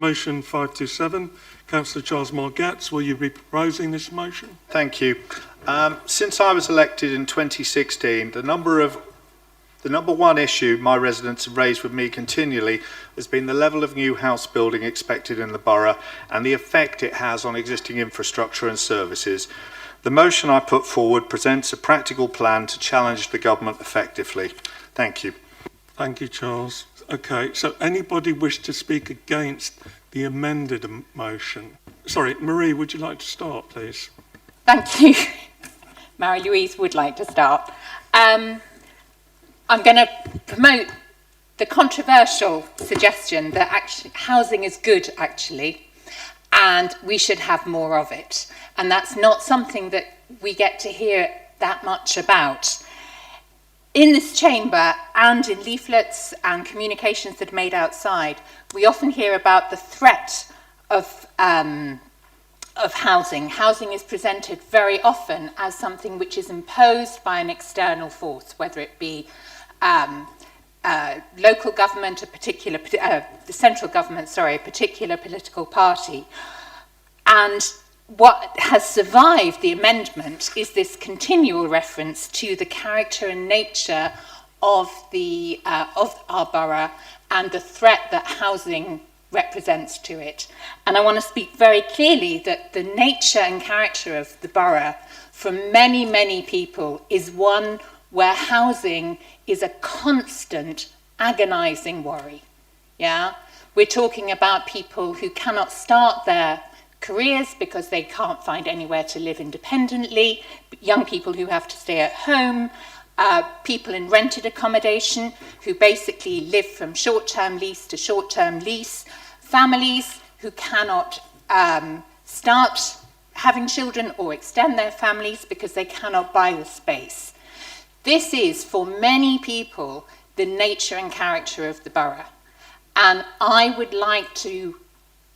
Motion 527. Councillor Charles Margetts, will you be proposing this motion? Thank you. Since I was elected in 2016, the number one issue my residents have raised with me continually has been the level of new house building expected in the borough and the effect it has on existing infrastructure and services. The motion I put forward presents a practical plan to challenge the government effectively. Thank you. Thank you, Charles. Okay, so anybody wish to speak against the amended motion? Sorry, Marie, would you like to start, please? Thank you. Marie-Louise would like to start. I'm going to promote the controversial suggestion that actually housing is good, actually, and we should have more of it. And that's not something that we get to hear that much about. In this chamber and in leaflets and communications that are made outside, we often hear about the threat of housing. Housing is presented very often as something which is imposed by an external force, whether it be local government, the central government, sorry, a particular political party. And what has survived the amendment is this continual reference to the character and nature of our borough and the threat that housing represents to it. And I want to speak very clearly that the nature and character of the borough for many, many people is one where housing is a constant, agonizing worry. Yeah? We're talking about people who cannot start their careers because they can't find anywhere to live independently, young people who have to stay at home, people in rented accommodation who basically live from short-term lease to short-term lease, families who cannot start having children or extend their families because they cannot buy the space. This is, for many people, the nature and character of the borough. And I would like to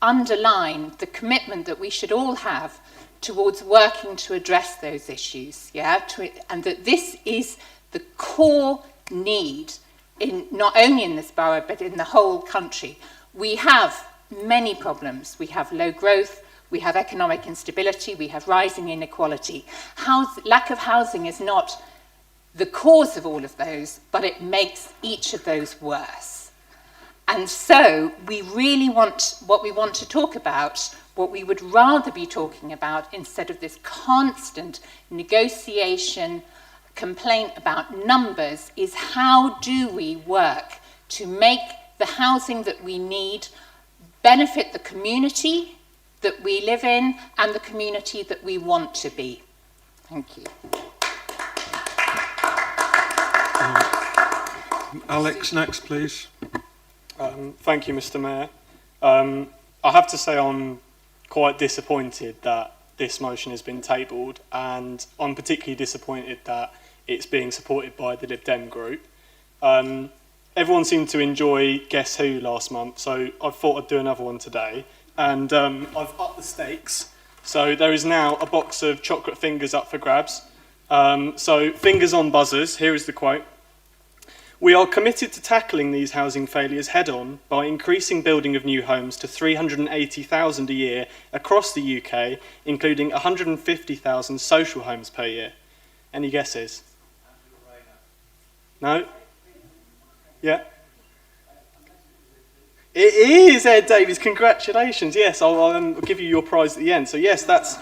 underline the commitment that we should all have towards working to address those issues, and that this is the core need, not only in this borough, but in the whole country. We have many problems. We have low growth, we have economic instability, we have rising inequality. Lack of housing is not the cause of all of those, but it makes each of those worse. And so we really what we want to talk about, what we would rather be talking about instead of this constant negotiation, complaint about numbers, is how do we work to make the housing that we need benefit the community that we live in and the community that we want to be. Thank you. Alex, next, please. Thank you, Mr. Mayor. I have to say I'm quite disappointed that this motion has been tabled, and I'm particularly disappointed that it's being supported by the Lib Dem group. Everyone seemed to enjoy Guess Who last month, so I thought I'd do another one today. And I've upped the stakes. So there is now a box of chocolate fingers up for grabs. So fingers on buzzers, here is the quote. We are committed to tackling these housing failures head-on by increasing building of new homes to 380,000 a year across the UK, including 150,000 social homes per year. Any guesses? No? Yeah? It is Ed Davies, congratulations. Yes, I'll give you your prize at the end. So yes, that's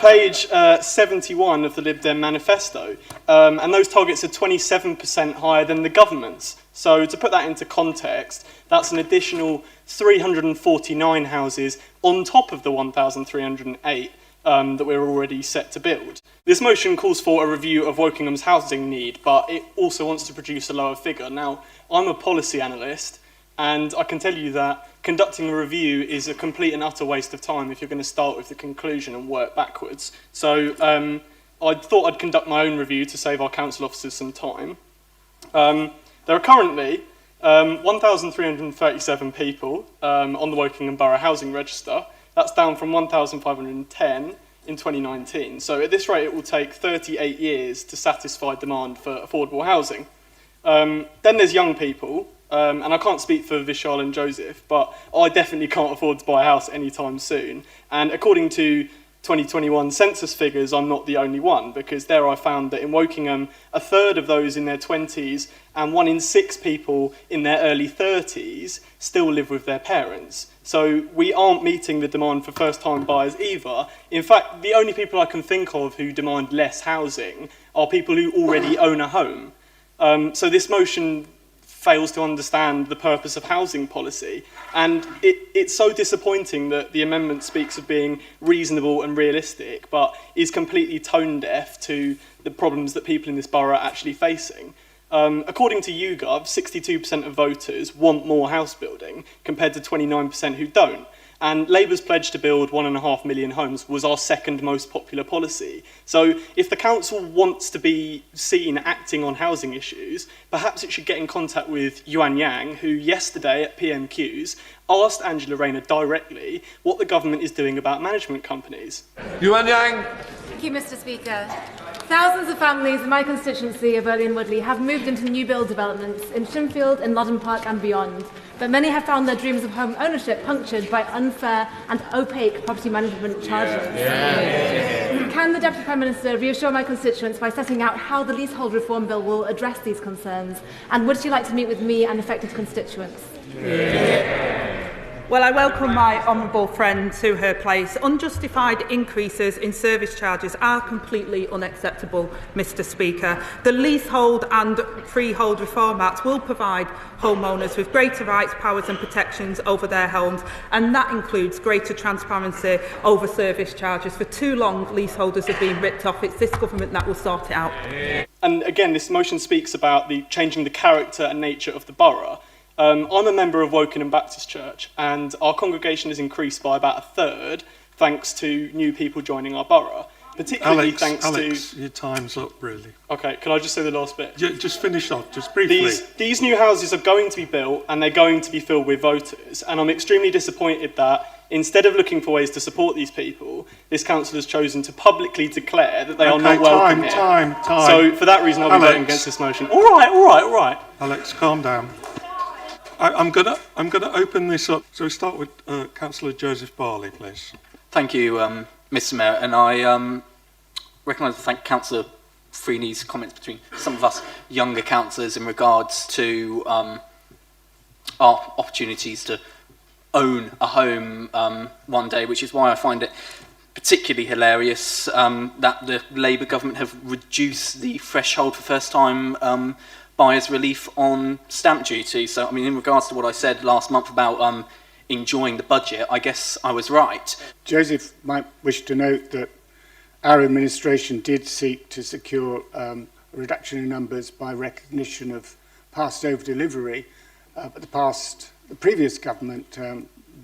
page 71 of the Lib Dem manifesto. And those targets are 27% higher than the government's. So to put that into context, that's an additional 349 houses on top of the 1,308 that we're already set to build. This motion calls for a review of Wokingham's housing need, but it also wants to produce a lower figure. Now, I'm a policy analyst, and I can tell you that conducting a review is a complete and utter waste of time if you're going to start with the conclusion and work backwards. So I thought I'd conduct my own review to save our council officers some time. There are currently 1,337 people on the Wokingham Borough Housing Register. That's down from 1,510 in 2019. So at this rate, it will take 38 years to satisfy demand for affordable housing. Then there's young people. And I can't speak for Vishal and Joseph, but I definitely can't afford to buy a house anytime soon. And according to 2021 census figures, I'm not the only one, because there I found that in Wokingham, a third of those in their 20s and 1 in 6 people in their early 30s still live with their parents. So we aren't meeting the demand for first-time buyers either. In fact, the only people I can think of who demand less housing are people who already own a home. So this motion fails to understand the purpose of housing policy. And it's so disappointing that the amendment speaks of being reasonable and realistic, but is completely tone deaf to the problems that people in this borough are actually facing. According to YouGov, 62% of voters want more house building, compared to 29% who don't. And Labour's pledge to build 1.5 million homes was our second most popular policy. So if the council wants to be seen acting on housing issues, perhaps it should get in contact with Yuan Yang, who yesterday at PMQs asked Angela Rayner directly what the government is doing about management companies. Yuan Yang. Thank you, Mr. Speaker. Thousands of families in my constituency of Burley and Woodley have moved into new build developments in Shinfield, in Loddon Park and beyond. But many have found their dreams of home ownership punctured by unfair and opaque property management charges. Can the Deputy Prime Minister reassure my constituents by setting out how the leasehold reform bill will address these concerns? And would she like to meet with me and affected constituents? Well, I welcome my honourable friend to her place. Unjustified increases in service charges are completely unacceptable, Mr. Speaker. The Leasehold and Freehold Reform Act will provide homeowners with greater rights, powers and protections over their homes, and that includes greater transparency over service charges. For too long, leaseholders have been ripped off. It's this government that will sort it out. And again, this motion speaks about changing the character and nature of the borough. I'm a member of Wokingham Baptist Church, and our congregation has increased by about a third thanks to new people joining our borough. Particularly Alex, your time's up, really. Okay, can I just say the last bit? Just finish off, just briefly. These new houses are going to be built, and they're going to be filled with voters. And I'm extremely disappointed that instead of looking for ways to support these people, this council has chosen to publicly declare that they are not welcome here. Time. So for that reason, I'll be voting against this motion. All right. Alex, calm down. I'm gonna open this up. So we start with Councillor Joseph Barley, please. Thank you, Mr. Mayor, and I recognise and thank Councillor Freeney's comments between some of us younger councillors in regards to our opportunities to own a home one day, which is why I find it particularly hilarious that the Labour government have reduced the threshold for first-time buyers' relief on stamp duty. So, I mean, in regards to what I said last month about enjoying the budget, I guess I was right. Joseph might wish to note that our administration did seek to secure a reduction in numbers by recognition of past over-delivery, but the previous government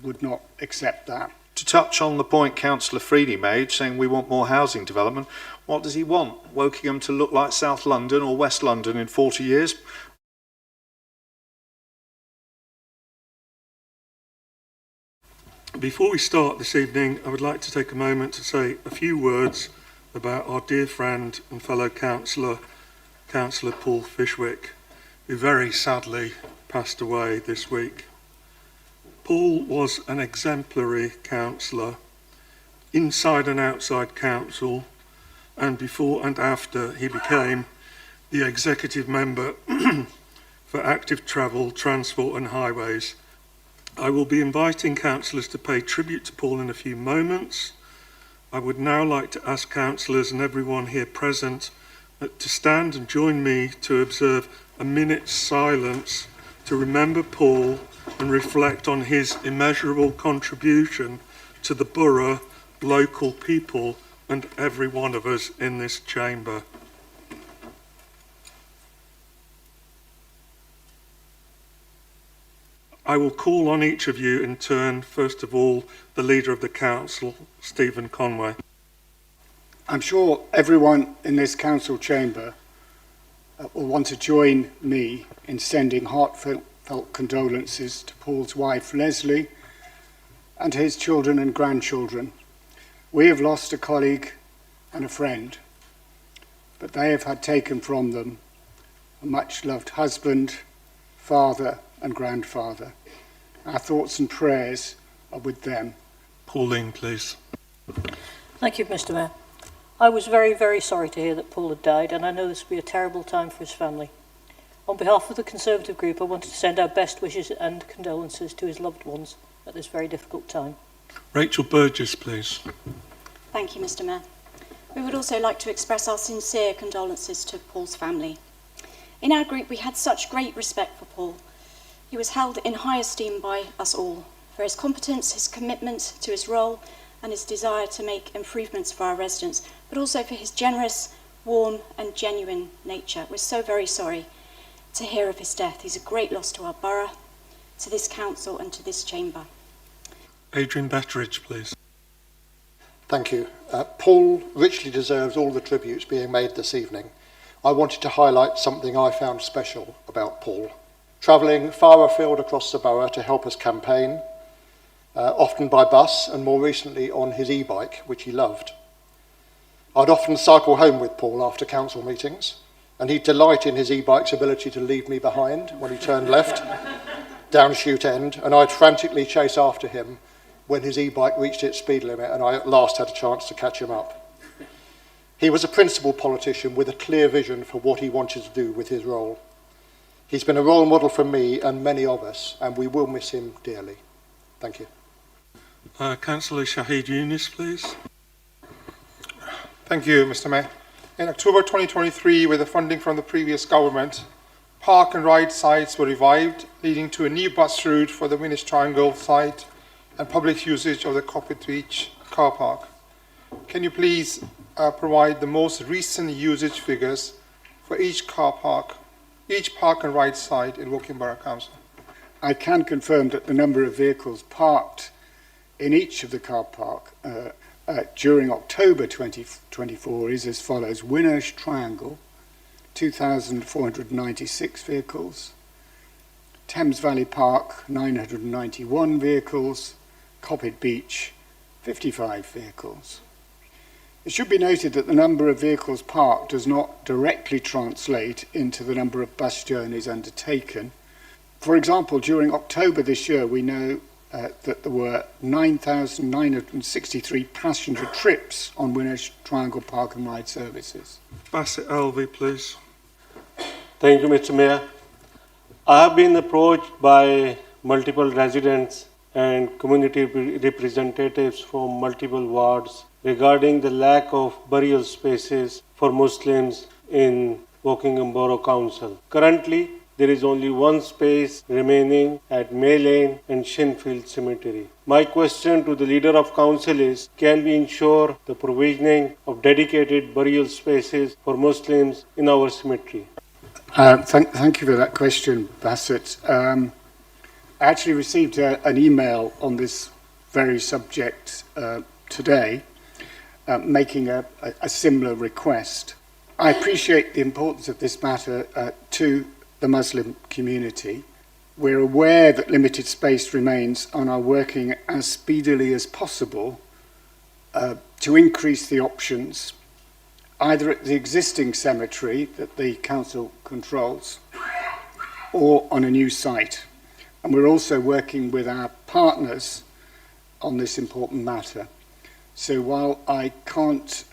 would not accept that. To touch on the point Councillor Freeney made, saying we want more housing development, what does he want? Wokingham to look like South London or West London in 40 years? Before we start this evening, I would like to take a moment to say a few words about our dear friend and fellow councillor, Councillor Paul Fishwick, who very sadly passed away this week. Paul was an exemplary councillor, inside and outside council, and before and after he became the executive member for active travel, transport and highways. I will be inviting councillors to pay tribute to Paul in a few moments. I would now like to ask councillors and everyone here present to stand and join me to observe a minute's silence to remember Paul and reflect on his immeasurable contribution to the borough, local people and every one of us in this chamber. I will call on each of you in turn. First of all, the Leader of the Council, Stephen Conway. I'm sure everyone in this council chamber will want to join me in sending heartfelt condolences to Paul's wife, Leslie, and his children and grandchildren. We have lost a colleague and a friend, but they have had taken from them a much-loved husband, father, and grandfather. Our thoughts and prayers are with them. Pauline, please. Thank you, Mr. Mayor. I was very, very sorry to hear that Paul had died, and I know this will be a terrible time for his family. On behalf of the Conservative group, I wanted to send our best wishes and condolences to his loved ones at this very difficult time. Rachel Burgess, please. Thank you, Mr. Mayor. We would also like to express our sincere condolences to Paul's family. In our group, we had such great respect for Paul. He was held in high esteem by us all for his competence, his commitment to his role, and his desire to make improvements for our residents, but also for his generous, warm and genuine nature. We're so very sorry to hear of his death. He's a great loss to our borough, to this council and to this chamber. Adrian Betteridge, please. Thank you. Paul richly deserves all the tributes being made this evening. I wanted to highlight something I found special about Paul. Travelling far afield across the borough to help us campaign, often by bus and more recently on his e-bike, which he loved. I'd often cycle home with Paul after council meetings, and he'd delight in his e-bike's ability to leave me behind when he turned left down Shoot End, and I'd frantically chase after him when his e-bike reached its speed limit and I at last had a chance to catch him up. He was a principled politician with a clear vision for what he wanted to do with his role. He's been a role model for me and many of us, and we will miss him dearly. Thank you. Councillor Shahid Yunus, please. Thank you, Mr. Mayor. In October 2023, with the funding from the previous government, park and ride sites were revived, leading to a new bus route for the Winnish Triangle site and public usage of the Coppet Beach car park. Can you please provide the most recent usage figures for each park and ride site in Woking Borough Council? I can confirm that the number of vehicles parked in each of the car park during October 2024 is as follows. Winnish Triangle, 2,496 vehicles. Thames Valley Park, 991 vehicles. Coppet Beach, 55 vehicles. It should be noted that the number of vehicles parked does not directly translate into the number of bus journeys undertaken. For example, during October this year, we know that there were 9,963 passenger trips on Winnish Triangle Park and Ride services. Bassett Alvey, please. Thank you, Mr. Mayor. I have been approached by multiple residents and community representatives from multiple wards regarding the lack of burial spaces for Muslims in Wokingham Borough Council. Currently, there is only one space remaining at May Lane and Shinfield Cemetery. My question to the Leader of Council is, can we ensure the provisioning of dedicated burial spaces for Muslims in our cemetery? Thank you for that question, Bassett. I actually received an email on this very subject today, making a similar request. I appreciate the importance of this matter to the Muslim community. We're aware that limited space remains and are working as speedily as possible to increase the options, either at the existing cemetery that the council controls or on a new site. And we're also working with our partners on this important matter. So while I can't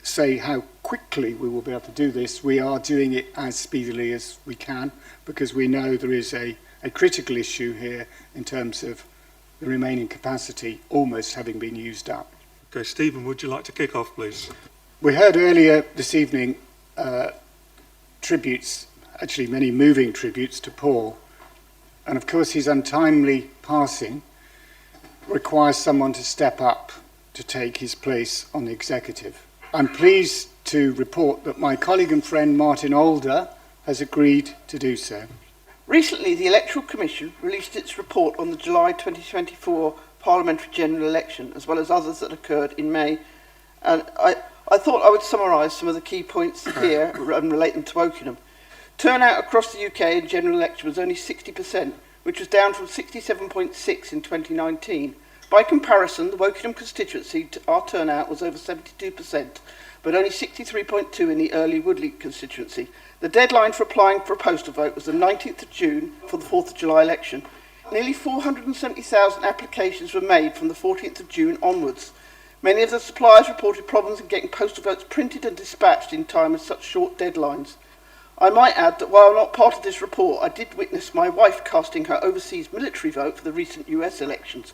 say how quickly we will be able to do this, we are doing it as speedily as we can, because we know there is a critical issue here in terms of the remaining capacity almost having been used up. Okay, Stephen, would you like to kick off, please? We heard earlier this evening tributes, actually many moving tributes to Paul, and of course his untimely passing requires someone to step up to take his place on the executive. I'm pleased to report that my colleague and friend Martin Alder has agreed to do so. Recently, the Electoral Commission released its report on the July 2024 Parliamentary General Election, as well as others that occurred in May. And I thought I would summarise some of the key points here and relate them to Wokingham. Turnout across the UK in general election was only 60%, which was down from 67.6% in 2019, By comparison, the Wokingham constituency, our turnout was over 72%, but only 63.2% in the early Woodley constituency. The deadline for applying for a postal vote was the 19th of June for the 4th of July election. Nearly 470,000 applications were made from the 14th of June onwards. Many of the suppliers reported problems in getting postal votes printed and dispatched in time with such short deadlines. I might add that while not part of this report, I did witness my wife casting her overseas military vote for the recent US elections.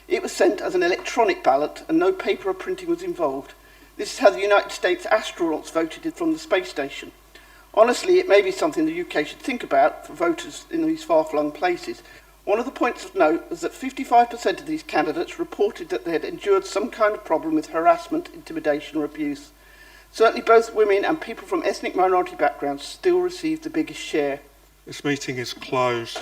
It was sent as an electronic ballot and no paper or printing was involved. This is how the United States astronauts voted from the space station. Honestly, it may be something the UK should think about for voters in these far-flung places. One of the points of note was that 55% of these candidates reported that they had endured some kind of problem with harassment, intimidation or abuse. Certainly both women and people from ethnic minority backgrounds still received the biggest share. This meeting is closed.